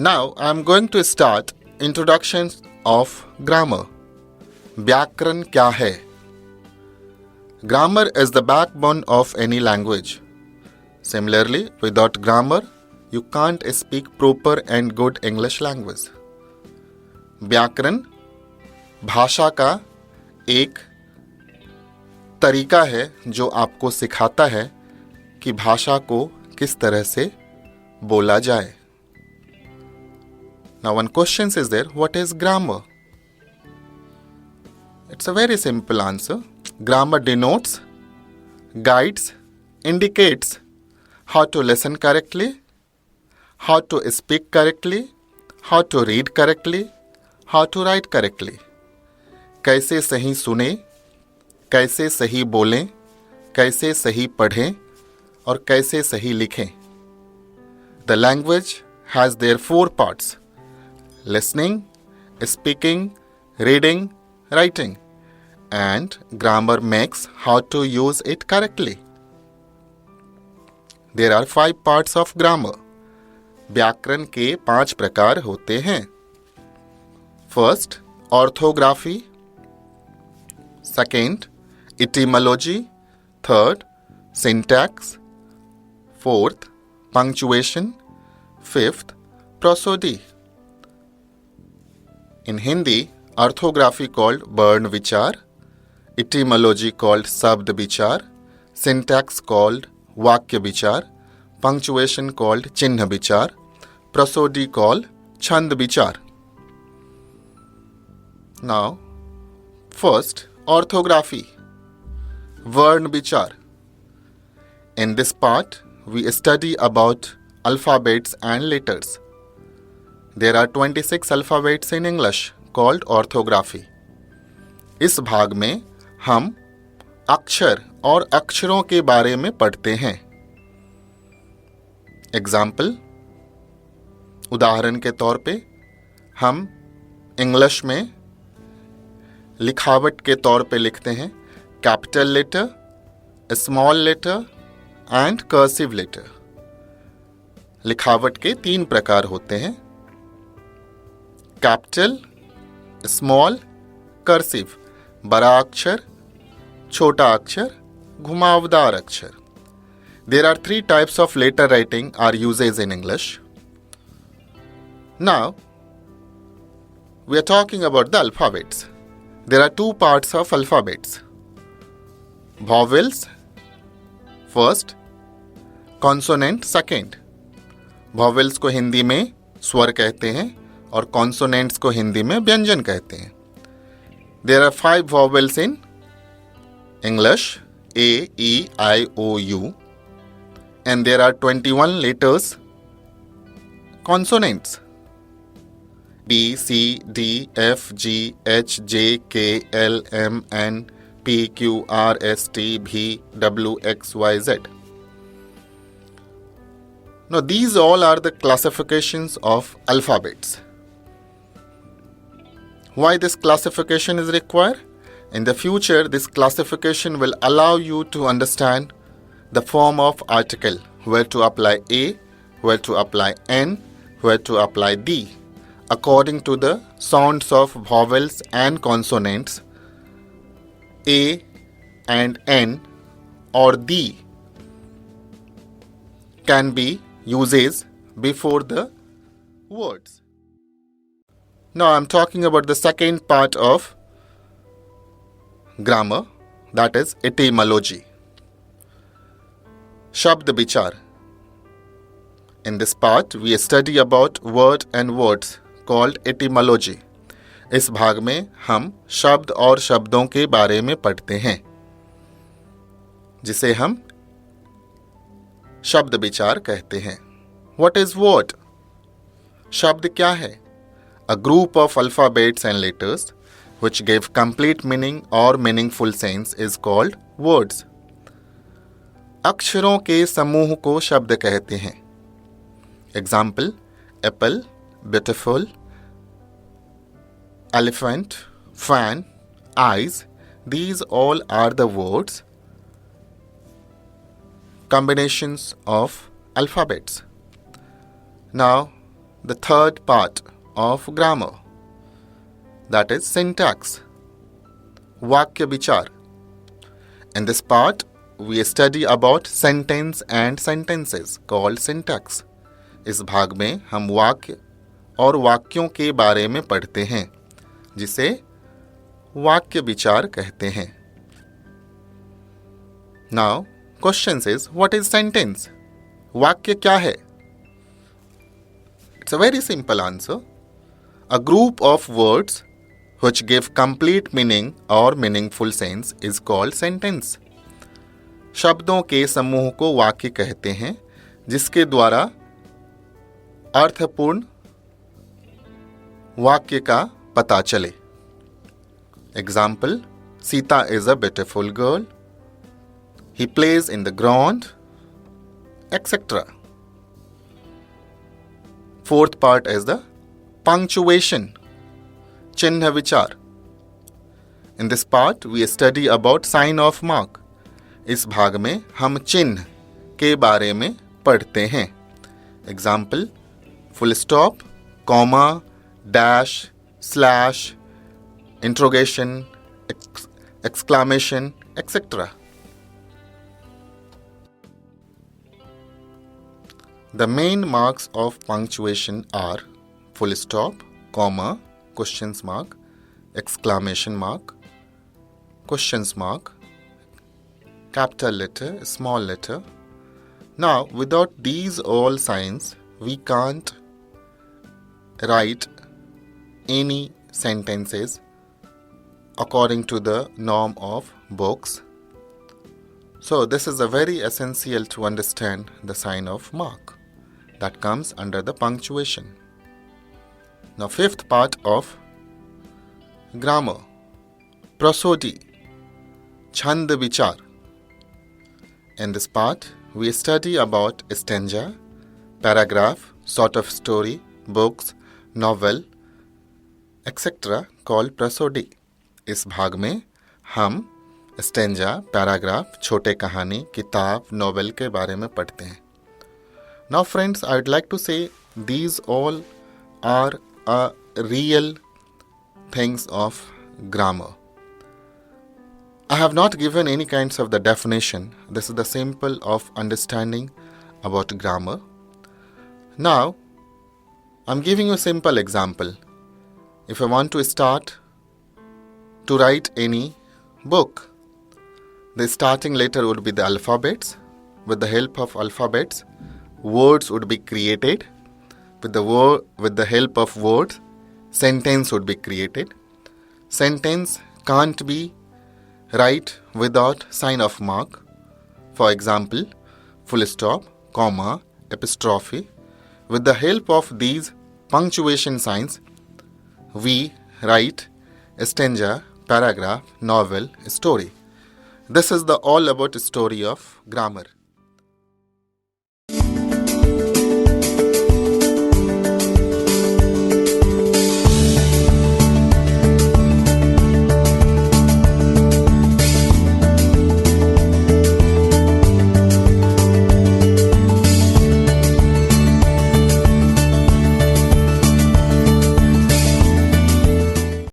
Now I am going to start introductions of grammar. व्याकरण क्या है? Grammar is the backbone of any language. Similarly, without grammar, you can't speak proper and good English language. व्याकरण भाषा का एक तरीका है जो आपको सिखाता है कि भाषा को किस तरह से बोला जाए. Now one question is there, what is grammar? It's a very simple answer. Grammar denotes, guides, indicates how to listen correctly, how to speak correctly, how to read correctly, how to write correctly. कैसे सही सुने, कैसे सही बोलें, कैसे सही पढ़ें और कैसे सही लिखें. The language has their 4 parts: listening, speaking, reading, writing, and grammar makes how to use it correctly. There are 5 parts of grammar. व्याकरण के 5 प्रकार होते हैं. First, orthography. Second, etymology. Third, syntax. Fourth, punctuation. Fifth, prosody. In Hindi, orthography called वर्ण विचार, etymology called शब्द विचार, syntax called वाक्य विचार, punctuation called चिन्ह विचार, prosody called छंद विचार. Now, first, orthography, वर्ण विचार. In this part, we study about alphabets and letters. There are 26 alphabets in English called orthography. इस भाग में हम अक्षर और अक्षरों के बारे में पढ़ते हैं. एग्जाम्पल, उदाहरण के तौर पे हम इंग्लिश में लिखावट के तौर पे लिखते हैं capital letter, small letter and cursive letter. लिखावट के 3 प्रकार होते हैं: कैपिटल, स्मॉल, कर्सिव. बड़ा अक्षर, छोटा अक्षर, घुमावदार अक्षर. There are 3 types of letter writing are uses in English. Now, we are talking about the alphabets. There are 2 parts of alphabets. Vowels, first, consonant, second. Vowels को हिंदी में स्वर कहते हैं और कॉन्सोनेंट्स को हिंदी में व्यंजन कहते हैं. There are 5 vowels in English: A, E, I, O, U, and there are 21 letters, consonants: B, C, D, F, G, H, J, K, L, M, N, P, Q, R, S, T, V, W, X, Y, Z. Now, these all are the classifications of alphabets. Why this classification is required? In the future, this classification will allow you to understand the form of article, where to apply A, where to apply N, where to apply D, according to the sounds of vowels and consonants. A and N or D can be uses before the words. Now I am talking about the second part of grammar, that is etymology. शब्द विचार. In this part, we study about word and words called etymology. इस भाग में हम शब्द और शब्दों के बारे में पढ़ते हैं, जिसे हम शब्द विचार कहते हैं. What is word? शब्द क्या है? A group of alphabets and letters which give complete meaning or meaningful sense is called words. अक्षरों के समूह को शब्द कहते हैं. Example: apple, beautiful, elephant, fan, eyes. These all are the words, combinations of alphabets. Now, the third part of grammar, that is syntax, वाक्य विचार. In this part, we study about sentence and sentences called syntax. इस भाग में हम वाक्य और वाक्यों के बारे में पढ़ते हैं, जिसे वाक्य विचार कहते हैं. Now, question is, what is sentence? वाक्य क्या है? It's a very simple answer. A group of words which give complete meaning or meaningful sense is called sentence. शब्दों के समूह को वाक्य कहते हैं, जिसके द्वारा अर्थपूर्ण वाक्य का पता चले. Example, Sita is a beautiful girl. He plays in the ground, etc. Fourth part is the punctuation, चिन्ह विचार. In this part, we study about sign of mark. इस भाग में हम चिन्ह के बारे में पढ़ते हैं. Example, full stop, comma, dash, slash, interrogation, exclamation, etc. The main marks of punctuation are full stop, comma, questions mark, exclamation mark, questions mark, capital letter, small letter. Now, without these all signs, we can't write any sentences according to the norm of books. So, this is a very essential to understand the sign of mark that comes under the punctuation. Now, fifth part of grammar, prosody, छंद विचार. In this part, we study about stanza, paragraph, sort of story, books, novel, etc. called prosody. इस भाग में हम stanza, paragraph, छोटे कहानी, किताब, novel के बारे में पढ़ते हैं. Now friends, I would like to say these all are real things of grammar. I have not given any kinds of the definition. This is the simple of understanding about grammar. Now, I'm giving you a simple example. If I want to start to write any book, the starting letter would be the alphabets. With the help of alphabets, words would be created. With the help of words, sentence would be created. Sentence can't be right without sign of mark. For example, full stop, comma, apostrophe. With the help of these punctuation signs, we write stanza, paragraph, novel, story. This is all about story of grammar.